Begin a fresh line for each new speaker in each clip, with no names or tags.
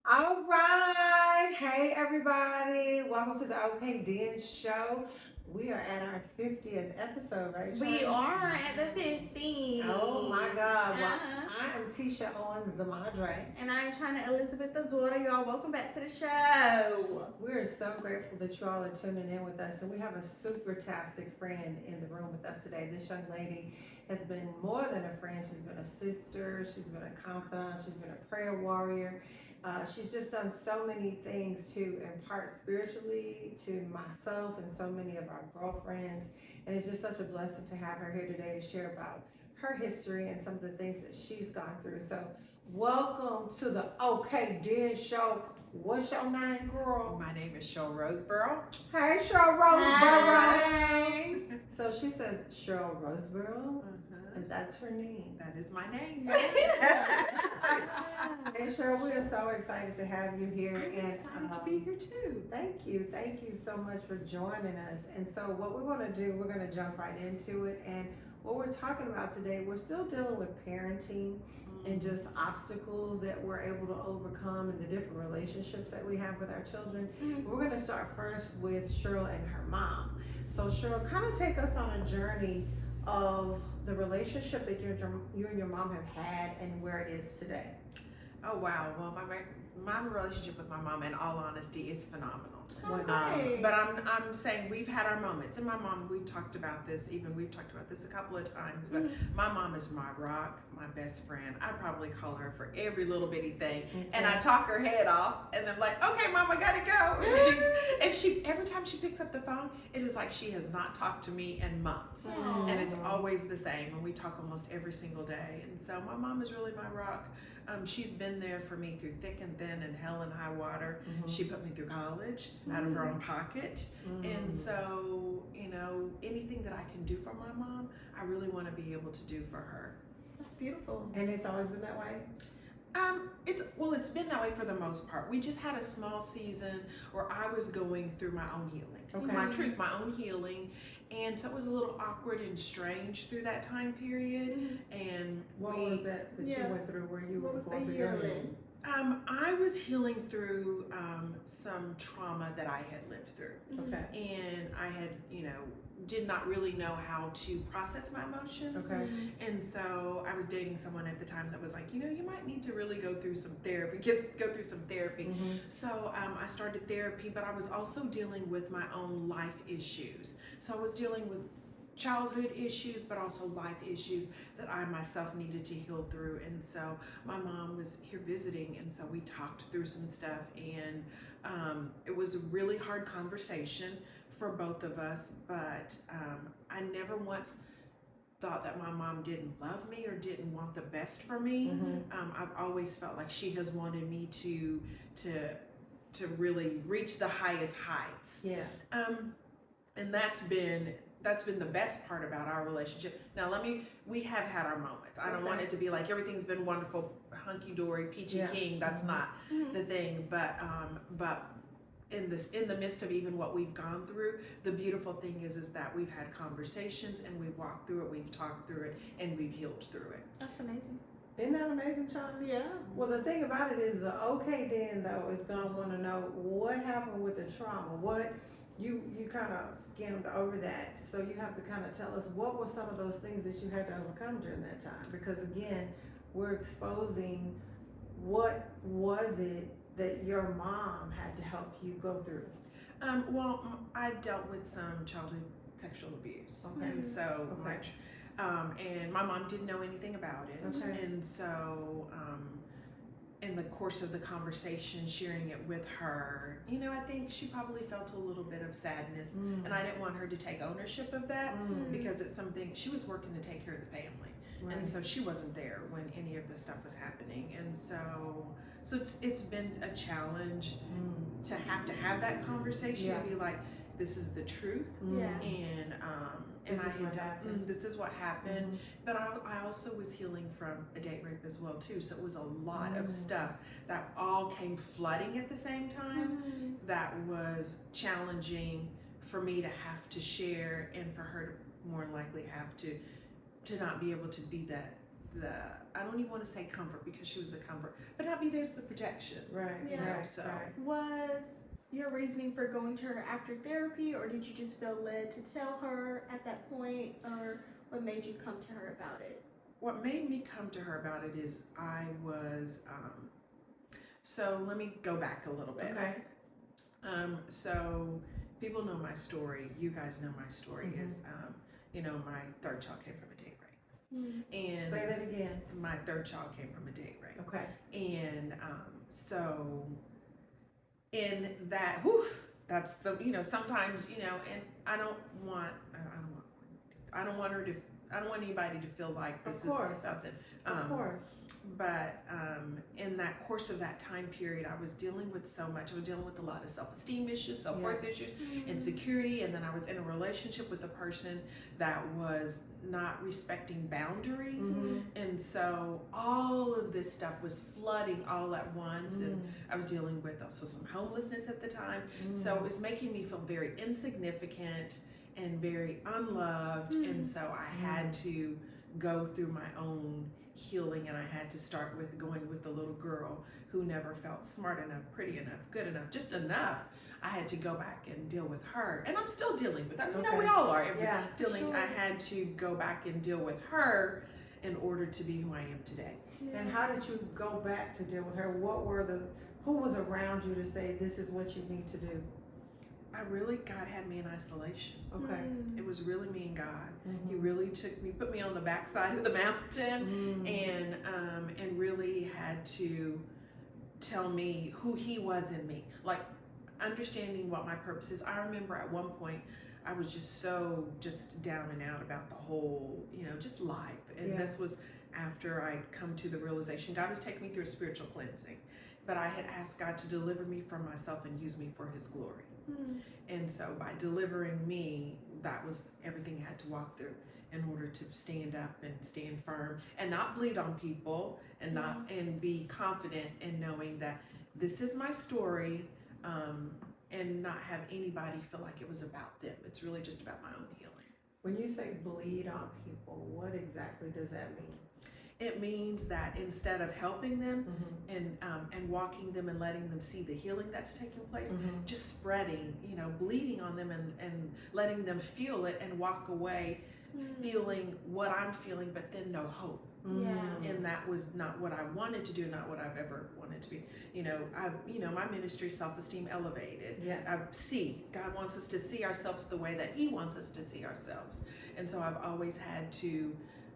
All right. Hey, everybody. Welcome to the OK Den Show. We are at our 50th episode, right,
We
Chyna?
are at the 50.
Oh, my God. Well,
Uh-huh.
I am Titia Owens, the Madre.
And I'm Chyna Elizabeth, the daughter. Y'all, welcome back to the show.
We are so grateful that you all are tuning in with us. And we have a super-tastic friend in the room with us today. This young lady has been more than a friend. She's been a sister. She's been a confidant. She's been a prayer warrior. She's just done so many things to impart spiritually to myself and so many of our girlfriends. And it's just such a blessing to have her here today to share about her history and some of the things that she's gone through. So, welcome to the OK Den Show. What's your name, girl?
My name is Cheryl Roseborough.
Hey, Cheryl Roseborough.
Hi.
So she says Cheryl Roseborough, and that's her name.
That is my name.
And Cheryl, we are so excited to have you here.
I'm excited to be here too.
Thank you so much for joining us. And so what we're going to do, we're going to jump right into it. And what we're talking about today, we're still dealing with parenting and just obstacles that we're able to overcome and the different relationships that we have with our children. We're going to start first with Cheryl and her mom. So Cheryl, kind of take us on a journey of the relationship that you and your mom have had and where it is today.
Oh wow. Well, my relationship with my mom, in all honesty, is phenomenal.
Okay.
But I'm saying we've had our moments, and my mom, we've talked about this a couple of times. But my mom is my rock, my best friend. I probably call her for every little bitty thing, and I talk her head off, and then like, okay, mom, I gotta go. And she every time she picks up the phone, it is like she has not talked to me in months, and it's always the same. And we talk almost every single day, and so my mom is really my rock. She's been there for me through thick and thin and hell and high water. She put me through college out of her own pocket. And so, anything that I can do for my mom, I really want to be able to do for her.
That's beautiful.
And it's always been that way?
It's been that way for the most part. We just had a small season where I was going through my own healing.
Okay.
My own healing. And so it was a little awkward and strange through that time period. And
What was that you went through where you
What
were
was
going
the
through your
healing?
I was healing through some trauma that I had lived through.
Okay.
And I had, did not really know how to process my emotions.
Okay.
And so I was dating someone at the time that was like, you might need to really go through some therapy, go through some therapy. So I started therapy, but I was also dealing with my own life issues. So I was dealing with childhood issues, but also life issues that I myself needed to heal through. And so my mom was here visiting, and so we talked through some stuff, and it was a really hard conversation for both of us, but I never once thought that my mom didn't love me or didn't want the best for me. I've always felt like she has wanted me to really reach the highest heights.
Yeah.
And that's been the best part about our relationship. Now we have had our moments. I don't want it to be like everything's been wonderful, hunky-dory, peachy king. That's not the thing. But in the midst of even what we've gone through, the beautiful thing is that we've had conversations and we've walked through it, we've talked through it, and we've healed through it.
That's amazing.
Isn't that amazing, Chyna?
Yeah.
Well, the thing about it is the OK Den, though, is going to want to know what happened with the trauma. What you kind of skimmed over that. So you have to kind of tell us what were some of those things that you had to overcome during that time. Because, again, we're exposing what was it that your mom had to help you go through.
I dealt with some childhood sexual abuse.
Okay.
And so much. And my mom didn't know anything about it.
Okay.
And so in the course of the conversation, sharing it with her, I think she probably felt a little bit of sadness. And I didn't want her to take ownership of that because it's something, she was working to take care of the family.
Right.
And so she wasn't there when any of this stuff was happening. And so it's been a challenge to have that conversation and be like, this is the truth.
Yeah.
And
This is what happened.
this is what happened. But I also was healing from a date rape as well too. So it was a lot of stuff that all came flooding at the same time that was challenging for me to have to share, and for her to more than likely have to not be able to be that I don't even want to say comfort because she was the comfort, but not be there as the protection.
Right.
Yeah.
You know,
Right.
so
Right.
Was your reasoning for going to her after therapy, or did you just feel led to tell her at that point, or what made you come to her about it?
what made me come to her about it is I was so let me go back a little bit.
Okay.
So people know my story. You guys know my story
Mhm.
is my third child came from a date rape. And
Say that again.
my third child came from a date rape.
Okay.
And so in that, that's so sometimes and I don't want anybody to feel like this
Of course.
is something.
Of course.
But in that course of that time period, I was dealing with so much. I was dealing with a lot of self-esteem issues, self-worth issues, insecurity, and then I was in a relationship with a person that was not respecting boundaries. And so all of this stuff was flooding all at once, and I was dealing with also some homelessness at the time. So it was making me feel very insignificant and very unloved, and so I had to go through my own healing, and I had to start with going with the little girl who never felt smart enough, pretty enough, good enough, just enough. I had to go back and deal with her, and I'm still dealing with her. You know, we all are.
Yeah,
dealing.
sure.
I had to go back and deal with her in order to be who I am today.
And how did you go back to deal with her? Who was around you to say this is what you need to do?
God had me in isolation.
Okay.
It was really me and God. He really put me on the backside of the mountain, and really had to tell me who He was in me, like understanding what my purpose is. I remember at one point I was just down and out about the whole, just life. And this was after I'd come to the realization God was taking me through a spiritual cleansing, but I had asked God to deliver me from myself and use me for His glory. And so by delivering me, that was everything I had to walk through in order to stand up and stand firm and not bleed on people, and and be confident in knowing that this is my story, and not have anybody feel like it was about them. It's really just about my own healing.
When you say bleed on people, what exactly does that mean?
It means that instead of helping them and walking them and letting them see the healing that's taking place, just spreading, bleeding on them and letting them feel it and walk away feeling what I'm feeling, but then no hope. And that was not what I wanted to do, not what I've ever wanted to be. My ministry, Self-esteem Elevated. God wants us to see ourselves the way that He wants us to see ourselves. And so I've always had to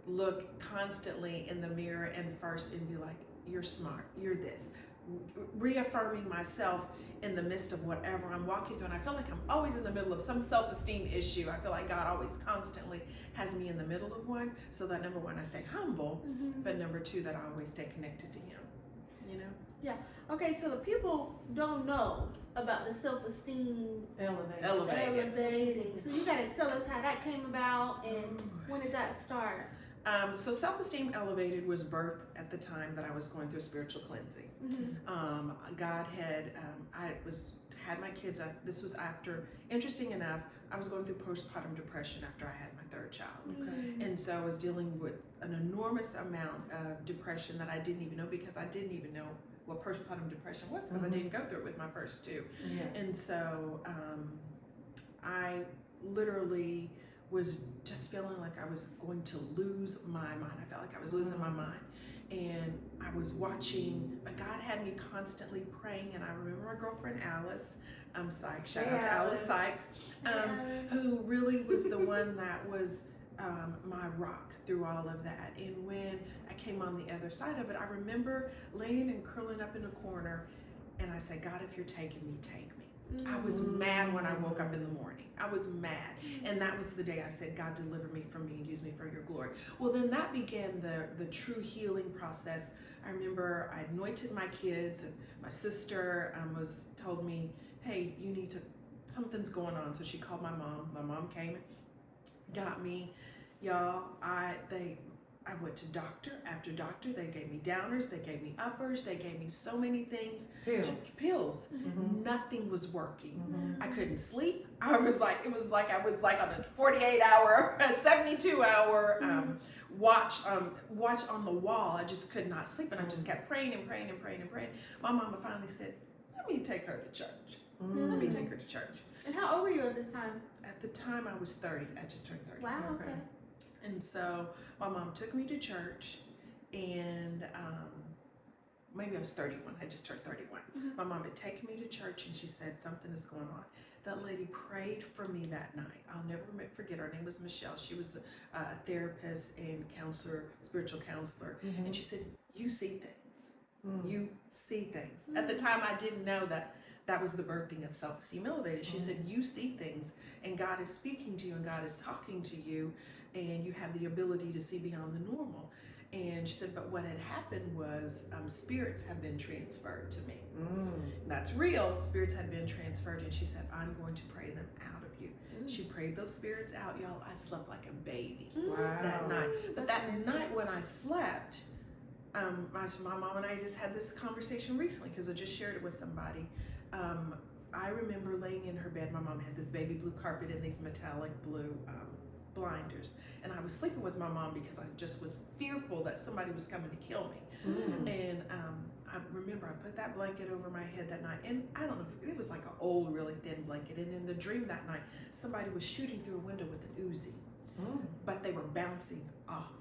look constantly in the mirror and be like, you're smart, you're this. Reaffirming myself in the midst of whatever I'm walking through. And I feel like I'm always in the middle of some self-esteem issue. I feel like God always constantly has me in the middle of one, so that number one, I stay humble, but number two, that I always stay connected to Him,
Okay, so the people don't know about the self-esteem elevating. So you gotta tell us how that came about and when did that start?
So Self-esteem Elevated was birthed at the time that I was going through spiritual cleansing. God had my kids. This was after, interesting enough, I was going through postpartum depression after I had my third child. And so I was dealing with an enormous amount of depression that I didn't even know, because I didn't even know what postpartum depression was, because I didn't go through it with my first two. And so I literally was just feeling like I was going to lose my mind. I felt like I was losing my mind. And I was watching, but God had me constantly praying. And I remember my girlfriend Alice Sykes, shout out to Alice Sykes, who really was the one that was my rock through all of that. And when I came on the other side of it, I remember laying and curling up in a corner, and I said, God, if you're taking me, take me. I was mad when I woke up in the morning. I was mad. And that was the day I said, God, deliver me from me and use me for your glory. Well, then that began the true healing process. I remember I anointed my kids, and my sister told me, hey, something's going on. So she called my mom. My mom came and got me. Y'all, I went to doctor after doctor. They gave me downers, they gave me uppers, they gave me so many things. Pills. Nothing was working. I couldn't sleep. It was like I was like on a 48-hour, 72-hour watch on the wall. I just could not sleep, and I just kept praying and praying and praying and praying. My mama finally said, let me take her to church. Let me take her to church.
And how old were you at this time?
At the time I was 30. I just turned 30.
Wow, okay.
And so my mom took me to church, and maybe I was 31. I just turned 31. My mom had taken me to church, and she said, something is going on. That lady prayed for me that night. I'll never forget. Her name was Michelle. She was a therapist and counselor, spiritual counselor. And she said, you see things. You see things. At the time, I didn't know that was the birthing of Self-Esteem Elevated. She said, you see things, and God is speaking to you, and God is talking to you, and you have the ability to see beyond the normal. And she said, but what had happened was spirits have been transferred to me. That's real. Spirits had been transferred, and she said, I'm going to pray them out of you. She prayed those spirits out, y'all. I slept like a baby that night. But that night when I slept, my mom and I just had this conversation recently because I just shared it with somebody. I remember laying in her bed. My mom had this baby blue carpet and these metallic blue blinders, and I was sleeping with my mom because I just was fearful that somebody was coming to kill me. And I remember I put that blanket over my head that night, and I don't know, it was like an old, really thin blanket. And in the dream that night, somebody was shooting through a window with an Uzi, but they were bouncing off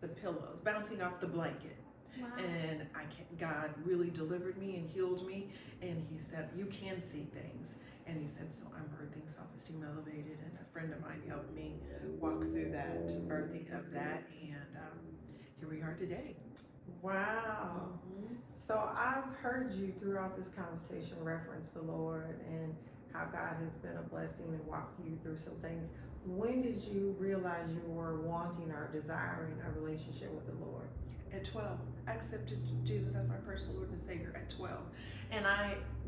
the pillows, bouncing off the blanket.
Wow.
And God really delivered me and healed me, and he said, you can see things. And he said, so I'm birthing Self-Esteem Elevated, and a friend of mine helped me walk through that birthing of that, and here we are today.
Wow. So I've heard you throughout this conversation reference the Lord and how God has been a blessing and walked you through some things. When did you realize you were wanting or desiring a relationship with the Lord?
At 12. I accepted Jesus as my personal Lord and Savior at 12. And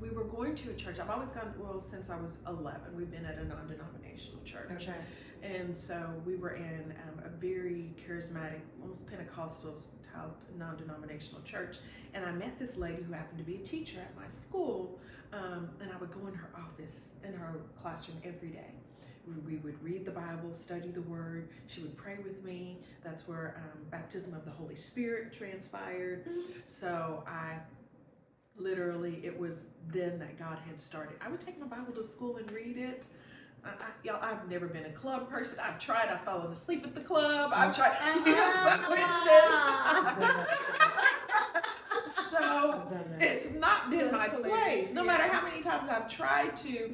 we were going to a church. I've always gone, well, since I was 11, we've been at a non-denominational church.
Okay.
And so we were in a very charismatic, almost Pentecostal style non-denominational church. And I met this lady who happened to be a teacher at my school. And I would go in her office, in her classroom every day. We would read the Bible, study the Word. She would pray with me. That's where baptism of the Holy Spirit transpired. So it was then that God had started. I would take my Bible to school and read it. Y'all, I've never been a club person. I've tried. I've fallen asleep at the club. I've tried. So it's not been my place, no matter how many times I've tried to.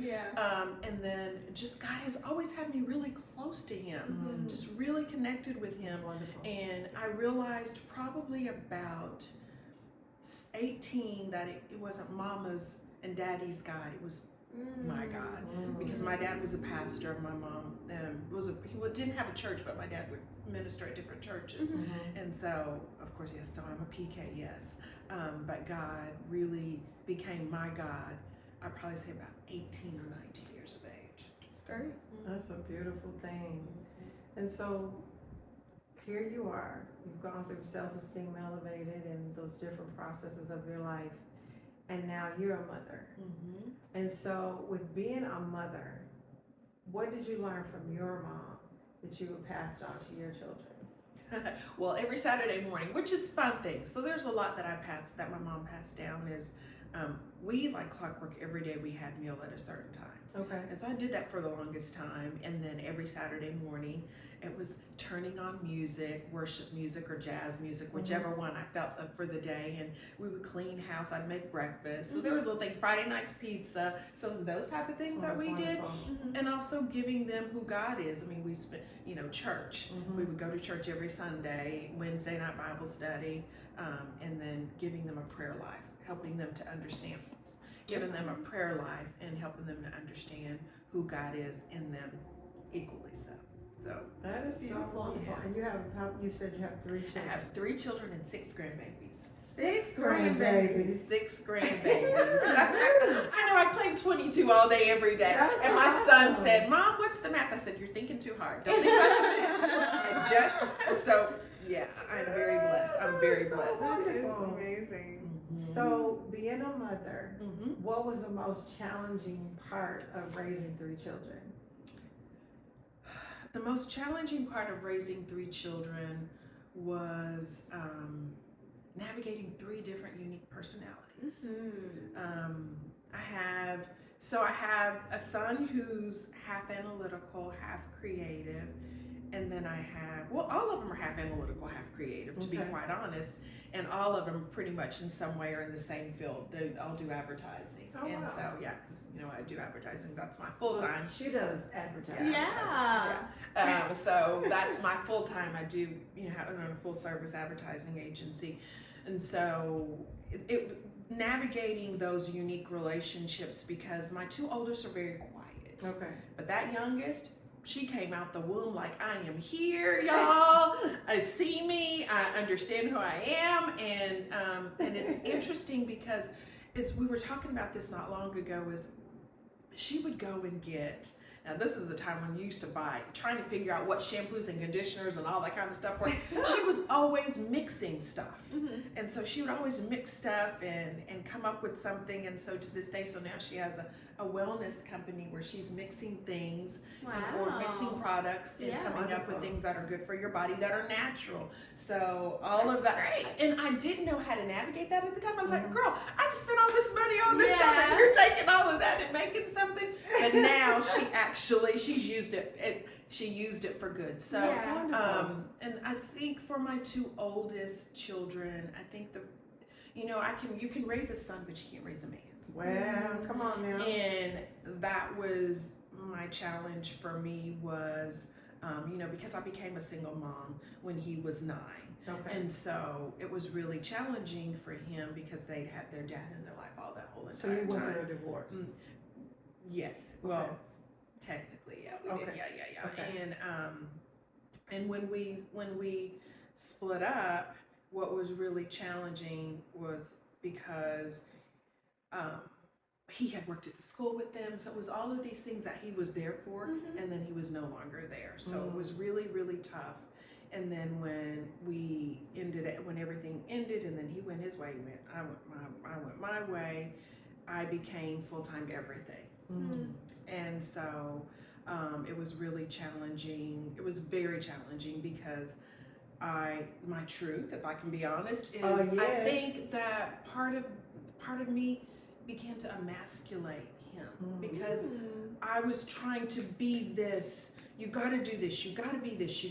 And then just God has always had me really close to him, just really connected with him. And I realized probably about 18 that it wasn't mama's and daddy's God, it was my God. Because my dad was a pastor, my mom he didn't have a church, but my dad would minister at different churches. And so, of course, yes, so I'm a PK, yes. But God really became my God, I'd probably say about 18 or 19 years of age.
That's great.
That's a beautiful thing. And so here you are, you've gone through Self-Esteem Elevated and those different processes of your life, and now you're a mother. And so with being a mother, what did you learn from your mom that you would pass on to your children?
Well, every Saturday morning, which is fun things. So there's a lot that that my mom passed down is, we like clockwork every day we had meal at a certain time.
Okay.
And so I did that for the longest time. And then every Saturday morning, it was turning on music, worship music or jazz music, whichever one I felt for the day. And we would clean house, I'd make breakfast. So there was a little thing, Friday night pizza. So it was those type of things that we did. And also giving them who God is. I mean, we spent, church. We would go to church every Sunday, Wednesday night Bible study, and then giving them a prayer life, helping them to understand, giving them a prayer life and helping them to understand who God is in them equally so. So
that is beautiful.
Yeah.
And you said you have 3 children.
I have 3 children and 6 grandbabies.
6 grandbabies.
6 grandbabies. I know I claim 22 all day, every day. And my son said, "Mom, what's the math?" I said, "You're thinking too hard. Don't think about it." So yeah, I'm very blessed. I'm very blessed.
Wonderful.
It's amazing.
So being a mother, what was the most challenging part of raising 3 children?
The most challenging part of raising 3 children was navigating 3 different unique personalities. I have a son who's half analytical, half creative, and then I have, well, all of them are half analytical, half creative, to be quite honest, and all of them pretty much in some way are in the same field. They all do advertising.
Oh,
And
wow.
so, yeah, 'cause, you know, I do advertising. That's my full-time.
She does advertising.
Yeah.
So that's my full-time. I do, you know, have a full-service advertising agency. And so navigating those unique relationships, because my 2 oldest are very quiet.
Okay.
But that youngest, she came out the womb like, I am here, y'all. I see me. I understand who I am. And it's interesting because we were talking about this not long ago, is she would go and get, now this is the time when you used to buy, trying to figure out what shampoos and conditioners and all that kind of stuff were. She was always mixing stuff. And so she would always mix stuff and come up with something. And so to this day, so now she has a wellness company where she's mixing things or mixing products and coming up with things that are good for your body, that are natural. So all of that.
Great.
And I didn't know how to navigate that at the time. I was like, girl, I just spent all this money on this stuff and you're taking all of that and making something. But now she's used it. She used it for good. So, and I think for my 2 oldest children, I think you can raise a son, but you can't raise a man.
Well, come on now.
And that was my challenge for me was, because I became a single mom when he was 9.
Okay.
And so it was really challenging for him because they had their dad in their life all that whole entire
So you went
time.
through a divorce?
Yes.
Okay.
Well, technically, yeah, we did. Yeah.
Okay.
And when we split up, what was really challenging was because he had worked at the school with them, so it was all of these things that he was there for, and then he was no longer there. So it was really, really tough. And then when everything ended, and then he went his way, I went my way, I became full-time everything. And so it was really challenging. It was very challenging because my truth, if I can be honest, is I think that part of me began to emasculate him because I was trying to be this. You got to do this. You got to be this.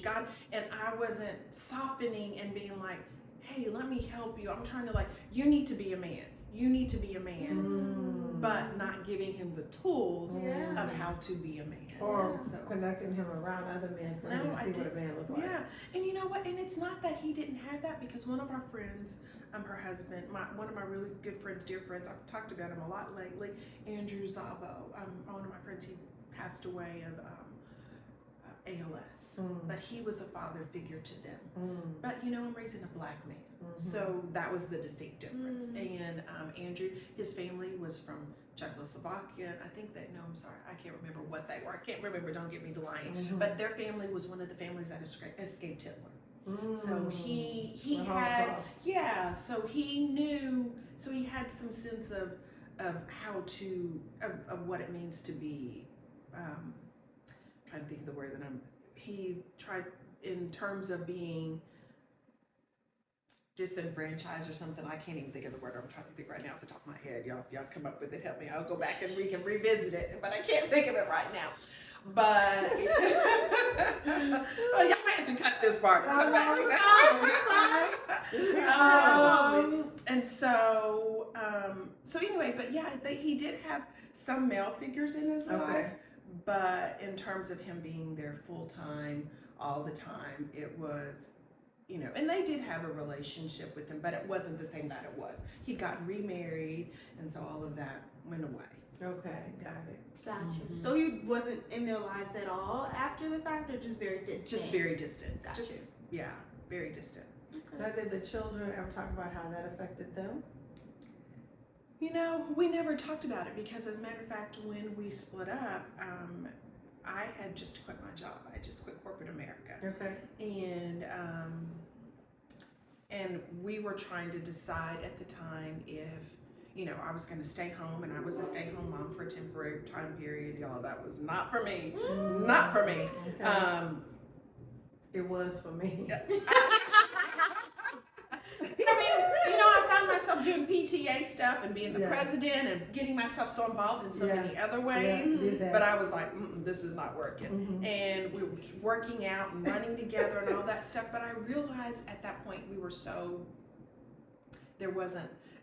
And I wasn't softening and being like, hey, let me help you. I'm trying to you need to be a man. You need to be a man, but not giving him the tools of how to be a man.
Or connecting him around other men for him to see what a man looked like.
Yeah, and you know what? And it's not that he didn't have that, because one of our friends, her husband, one of my really good friends, dear friends, I've talked about him a lot lately, Andrew Zabo, one of my friends, he passed away of ALS, but he was a father figure to them. But I'm raising a black man, so that was the distinct difference. And Andrew, his family was from Czechoslovakia. I think I'm sorry, I can't remember what they were. I can't remember, don't get me to lying. But their family was one of the families that escaped Hitler. So he had, so he knew, so he had some sense of how to, of what it means to be, trying to think of the word that he tried in terms of being disenfranchised or something. I can't even think of the word I'm trying to think right now off the top of my head. Y'all, if y'all come up with it, help me. I'll go back and we can revisit it, but I can't think of it right now. But y'all may have to cut this part. And so anyway, but yeah, he did have some male figures in his life, but in terms of him being there full time all the time, it was, and they did have a relationship with him, but it wasn't the same that it was. He got remarried, and so all of that went away.
Okay, got it.
Gotcha. So he wasn't in their lives at all after the fact, or just very distant?
Just very distant.
Gotcha.
Very distant.
Okay. Now, did the children ever talk about how that affected them?
We never talked about it because, as a matter of fact, when we split up, I had just quit my job. I just quit corporate America.
Okay.
And we were trying to decide at the time if, you know, I was going to stay home, and I was a stay-home mom for a temporary time period. Y'all, that was not for me. Not for me.
Okay. It was for me.
I mean, you know, I found myself doing PTA stuff and being the
Yeah.
president and getting myself so involved in so
Yeah.
many other ways.
Yes, did that.
But I was like, this is not working.
Mhm.
And we were working out and running together and all that stuff. But I realized at that point we were so,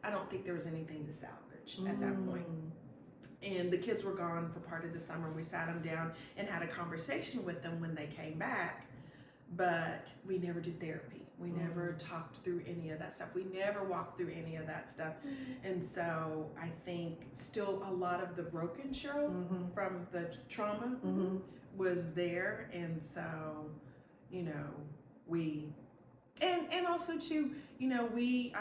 I don't think there was anything to salvage at that point. And the kids were gone for part of the summer. We sat them down and had a conversation with them when they came back. But we never did therapy. We never talked through any of that stuff. We never walked through any of that stuff. And so I think still a lot of the broken Cheryl from the trauma was there. And so, you know, we, and also too, you know, we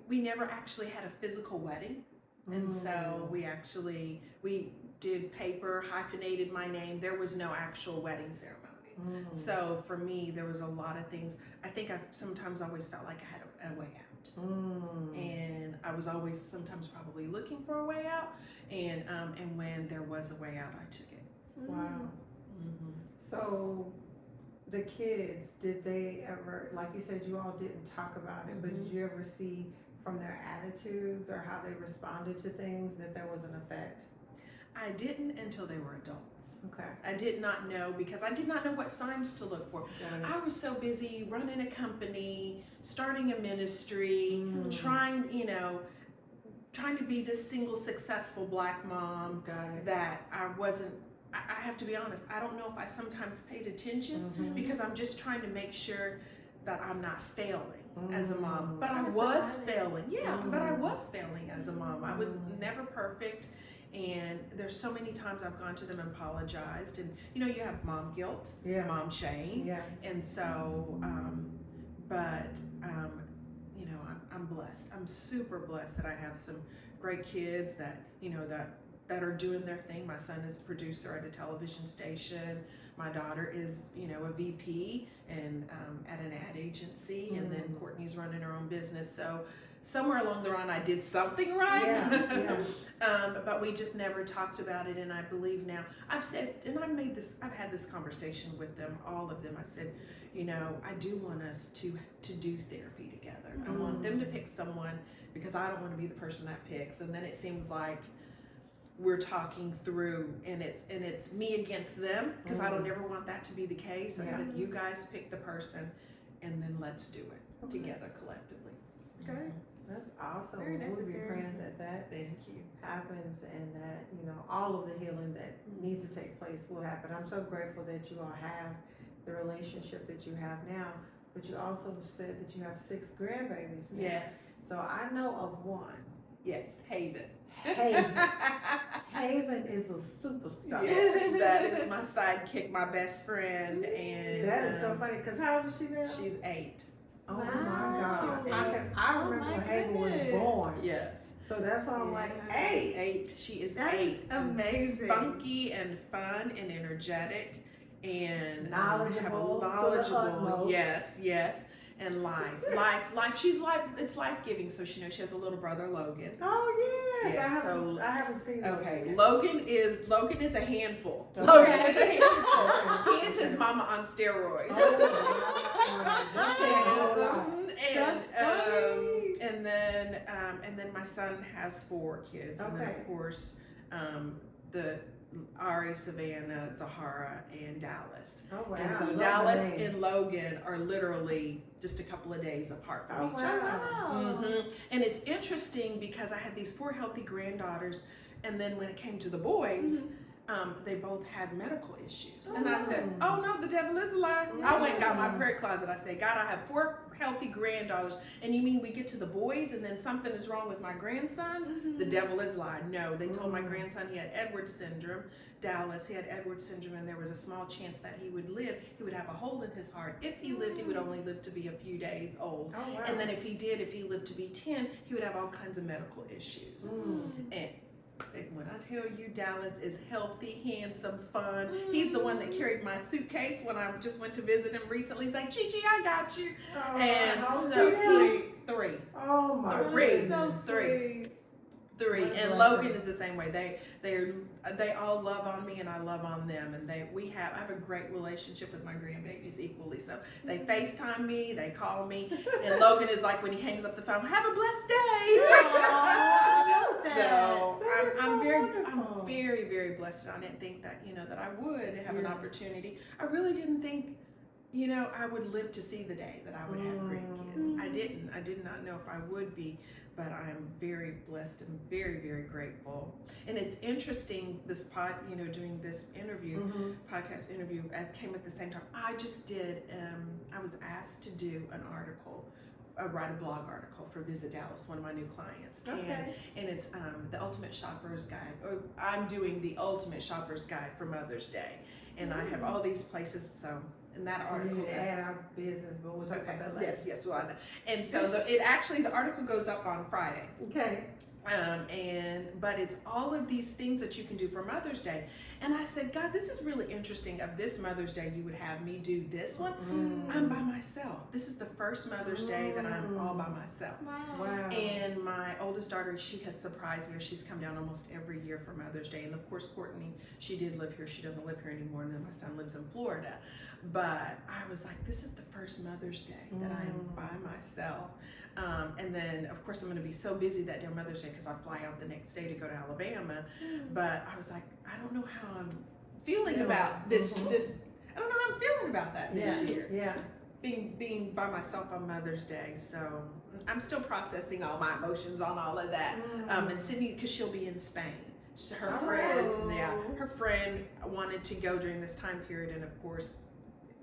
never actually had a physical wedding. And so we did paper, hyphenated my name. There was no actual wedding ceremony. So for me, there was a lot of things. I think I sometimes always felt like I had a way out, and I was always sometimes probably looking for a way out. And when there was a way out, I took it.
Wow. So the kids, did they ever, like you said, you all didn't talk about it, but did you ever see from their attitudes or how they responded to things that there was an effect?
I didn't until they were adults.
Okay.
I did not know because I did not know what signs to look for. I was so busy running a company, starting a ministry, trying to be this single successful Black mom that I have to be honest, I don't know if I sometimes paid attention because I'm just trying to make sure that I'm not failing as a mom. But I was failing. Yeah, but I was failing as a mom. I was never perfect. And there's so many times I've gone to them and apologized, and you know, you have mom guilt, mom shame, and so, you know, I'm blessed. I'm super blessed that I have some great kids that, you know, that are doing their thing. My son is a producer at a television station. My daughter is, you know, a VP and at an ad agency, and then Courtney's running her own business. So somewhere along the line I did something right. But we just never talked about it. And I believe now I've said, and I've had this conversation with them, all of them. I said, you know, I do want us to do therapy together. I want them to pick someone because I don't want to be the person that picks. And then it seems like we're talking through and it's me against them, because I don't ever want that to be the case. I said, you guys pick the person and then let's do it together collectively.
That's great.
That's awesome.
Very
We'll be
necessary.
praying that
Thank you.
happens and that, you know, all of the healing that needs to take place will happen. I'm so grateful that you all have the relationship that you have now, but you also said that you have 6 grandbabies now.
Yes.
So I know of one.
Yes, Haven.
Haven is a superstar.
Yes, that is my sidekick, my best friend, and
That is so funny, because how old is she now?
she's 8.
Oh
Wow.
my God.
She's
I remember
my
when Haven was
goodness.
born.
Yes.
So that's why I'm like, 8.
8. She is
That
8.
is amazing.
Spunky and fun and energetic and
Knowledgeable to the
knowledgeable.
utmost.
Yes. And life. She's it's life-giving. So she knows she has a little brother, Logan.
Oh yes.
Yes,
I haven't seen him
Okay,
yet.
Logan is a handful.
Okay.
Logan is a handful. He is his mama on steroids.
That's funny.
And then my son has 4 kids, and then
Okay.
of course the Ari, Savannah, Zahara, and Dallas.
Oh wow.
And so
Love the
Dallas
names.
and Logan are literally just a couple of days apart from
Oh,
each other.
wow.
And it's interesting because I had these 4 healthy granddaughters, and then when it came to the boys, they both had medical issues. And I said, oh no, the devil is a lie. I went and got my prayer closet. I said, God, I have 4 healthy granddaughters, and you mean we get to the boys and then something is wrong with my grandsons? The devil is a lie. No, they told my grandson he had Edwards syndrome. Dallas, he had Edwards syndrome, and there was a small chance that he would live. He would have a hole in his heart. If he lived, he would only live to be a few days old.
Oh, wow.
And then if he lived to be 10, he would have all kinds of medical issues. And when I tell you Dallas is healthy, handsome, fun, he's the one that carried my suitcase when I just went to visit him recently. He's like, Gigi, I got you.
Oh,
And
how old
so
is he?
he's 3.
Oh my
Three.
goodness.
So sweet.
Three.
What a
And
blessing.
Logan is the same way. They all love on me and I love on them, and I have a great relationship with my grandbabies equally. So they FaceTime me, they call me, and Logan is like, when he hangs up the phone, have a blessed day. So I'm very, very blessed. I didn't think that, that I would have an opportunity. I really didn't think, I would live to see the day that I would have grandkids. I did not know if I would be, but I'm very blessed and very, very grateful. And it's interesting, doing this interview, podcast interview, came at the same time. I just did, I was asked to do an article, write a blog article for Visit Dallas, one of my new clients.
Okay.
And it's the Ultimate Shopper's Guide, or I'm doing the Ultimate Shopper's Guide for Mother's Day. And I have all these places, so in that article.
You add our business, but we'll talk about that later.
Yes, well, and so the article goes up on Friday.
Okay.
But it's all of these things that you can do for Mother's Day. And I said, God, this is really interesting. Of this Mother's Day, you would have me do this one. I'm by myself. This is the first Mother's Day that I'm all by myself.
Wow.
And my oldest daughter, she has surprised me. She's come down almost every year for Mother's Day. And of course, Courtney, she did live here. She doesn't live here anymore. And then my son lives in Florida. But I was like, this is the first Mother's Day that I am by myself. And then, of course, I'm going to be so busy that day on Mother's Day because I fly out the next day to go to Alabama. But I was like, I don't know how I'm feeling about this. I don't know how I'm feeling about that this year.
Yeah.
Being by myself on Mother's Day. So I'm still processing all my emotions on all of that. And Sydney, because she'll be in Spain. Her friend wanted to go during this time period, and of course,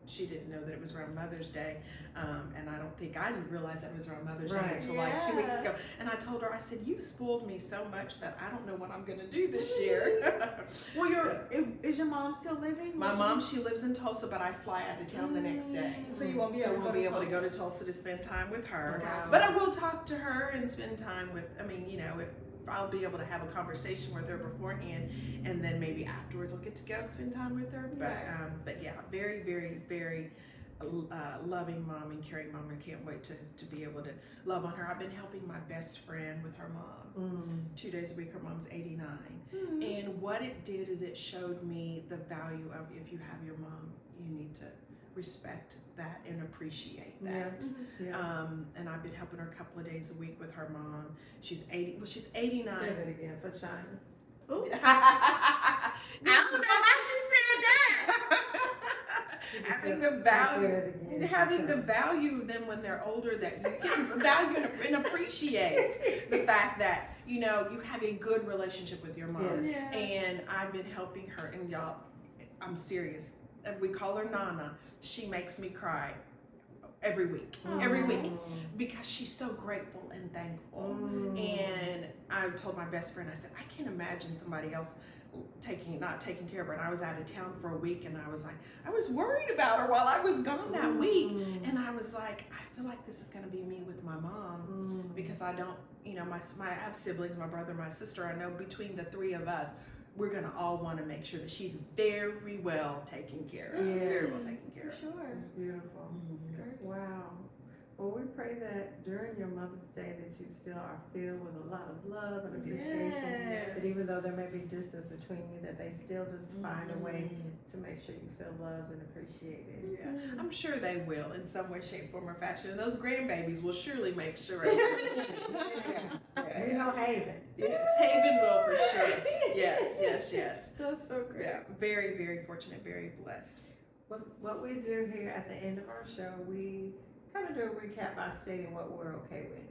she didn't know that it was around Mother's Day, and I didn't realize that it was around Mother's Day until like 2 weeks ago. And I told her, I said, you spoiled me so much that I don't know what I'm gonna do this year.
Well, is your mom still living?
My mom, she lives in Tulsa, but I fly out of town the next day.
So you won't be
we'll be able to go to Tulsa to spend time with her.
Wow.
But I will talk to her and spend time with, if I'll be able to have a conversation with her beforehand, and then maybe afterwards I'll get to go spend time with her. But yeah, very, very, very loving mom and caring mom, and can't wait to be able to love on her. I've been helping my best friend with her mom 2 days a week. Her mom's 89. And what it did is it showed me the value of, if you have your mom, you need to respect that and appreciate that. And I've been helping her a couple of days a week with her mom. She's 89.
Say that again for Chyna.
I don't know how she said that. Having the value then when they're older, that you can value and appreciate the fact that you have a good relationship with your mom. And I've been helping her, and y'all, I'm serious. We call her Nana. She makes me cry every week, because she's so grateful and thankful. And I told my best friend, I said, I can't imagine somebody else not taking care of her. And I was out of town for a week, and I was like, I was worried about her while I was gone that week. And I was like, I feel like this is going to be me with my mom, because I don't, I have siblings, my brother, my sister. I know between the three of us, we're going to all want to make sure that she's very well taken care of. Very well taken care of.
Sure.
It's beautiful. Wow. Well, we pray that during your Mother's Day that you still are filled with a lot of love and appreciation. That even though there may be distance between you, that they still just find a way to make sure you feel loved and appreciated.
Yeah, I'm sure they will in some way, shape, form, or fashion. And those grandbabies will surely make sure.
You know Haven.
Yes, Haven will for sure. Yes.
That's so great.
Yeah, very, very fortunate, very blessed.
What we do here at the end of our show, we kind of do a recap by stating what we're okay with.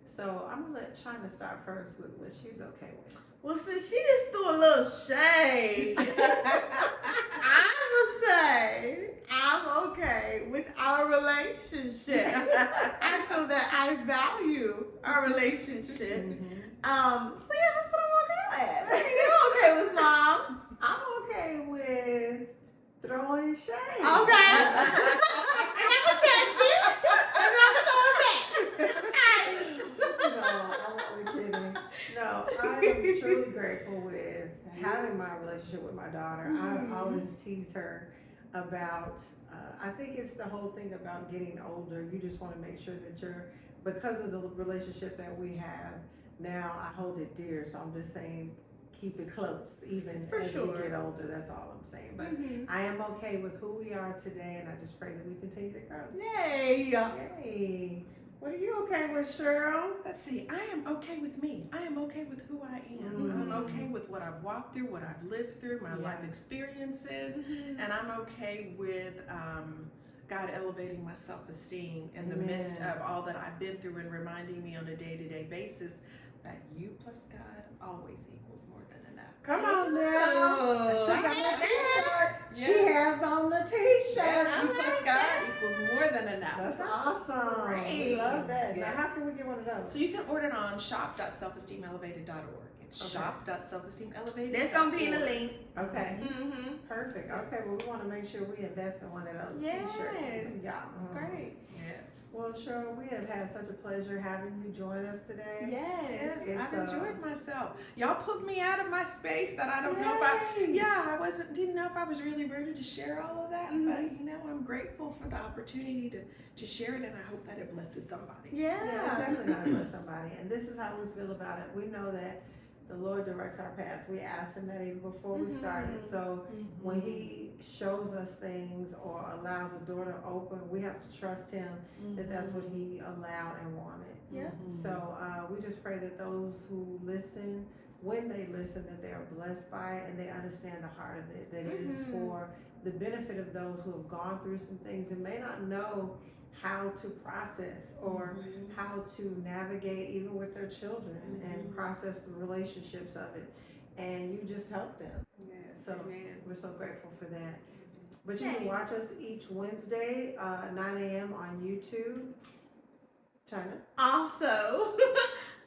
So I'm gonna let Chyna start first with what she's okay with.
Well, since she just threw a little shade, I would say I'm okay with our relationship. I feel that I value our relationship. So yeah, that's what I'm okay with. What are you okay with, Mom?
I'm okay with throwing shade.
Okay. I'm gonna catch you. I'm not gonna throw it back.
No, I'm only kidding. No, I am truly grateful with having my relationship with my daughter. I always tease her about, I think it's the whole thing about getting older. You just want to make sure that because of the relationship that we have, now I hold it dear. So I'm just saying, keep it close, even
For
as
sure.
we get older. That's all I'm saying. But I am okay with who we are today, and I just pray that we continue to grow.
Yay!
Yay! What are you okay with, Cheryl?
Let's see. I am okay with me. I am okay with who I am. I'm okay with what I've walked through, what I've lived through, my life experiences, and I'm okay with God elevating my self-esteem in the midst of all that I've been through and reminding me on a day-to-day basis that you plus God always equals more than enough.
Come on now. She got the t-shirt. She has on the t-shirt.
Yes, you plus God equals more than enough.
That's awesome.
great.
We love that.
Yeah.
Now, how can we get one of those?
So you can order it on shop.selfesteemelevated.org. It's
Okay.
shop.selfesteemelevated.
That's gonna be in the link.
Okay.
Perfect.
Okay, well, we want to make sure we invest in one of those t-shirts.
Yes.
Yeah.
Great.
Yes.
Well, Cheryl, we have had such a pleasure having you join us today.
Yes.
It's,
I've enjoyed myself. Y'all pulled me out of my space that I don't know if I didn't know if I was really ready to share all of that, but I'm grateful for the opportunity to share it, and I hope that it blesses somebody.
Yeah, it's definitely going to bless somebody. And this is how we feel about it. We know that the Lord directs our paths. We asked him that even before we started. So when he shows us things or allows a door to open, we have to trust him that that's what he allowed and wanted.
Yeah.
So we just pray that those who listen, when they listen, that they are blessed by it and they understand the heart of it, that it is for the benefit of those who have gone through some things and may not know how to process or how to navigate even with their children and process the relationships of it, and you just help them. So we're so grateful for that. But you can watch us each Wednesday 9 a.m. on YouTube. Chyna?
Also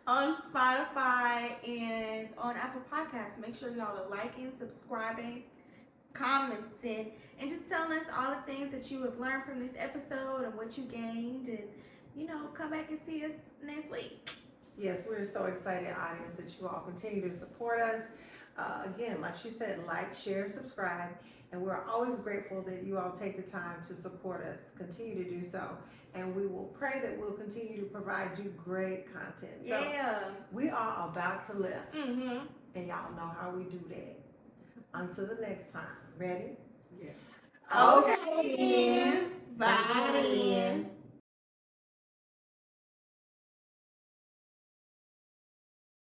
on Spotify and on Apple Podcasts. Make sure y'all are liking, subscribing, commenting, and just telling us all the things that you have learned from this episode and what you gained, and come back and see us next week.
Yes, we're so excited, audience, that you all continue to support us. Again, like she said, like, share, subscribe, and we're always grateful that you all take the time to support us. Continue to do so, and we will pray that we'll continue to provide you great content. So we are about to lift, and y'all know how we do that. Until the next time. Ready?
Yes.
Okay, then. Bye then.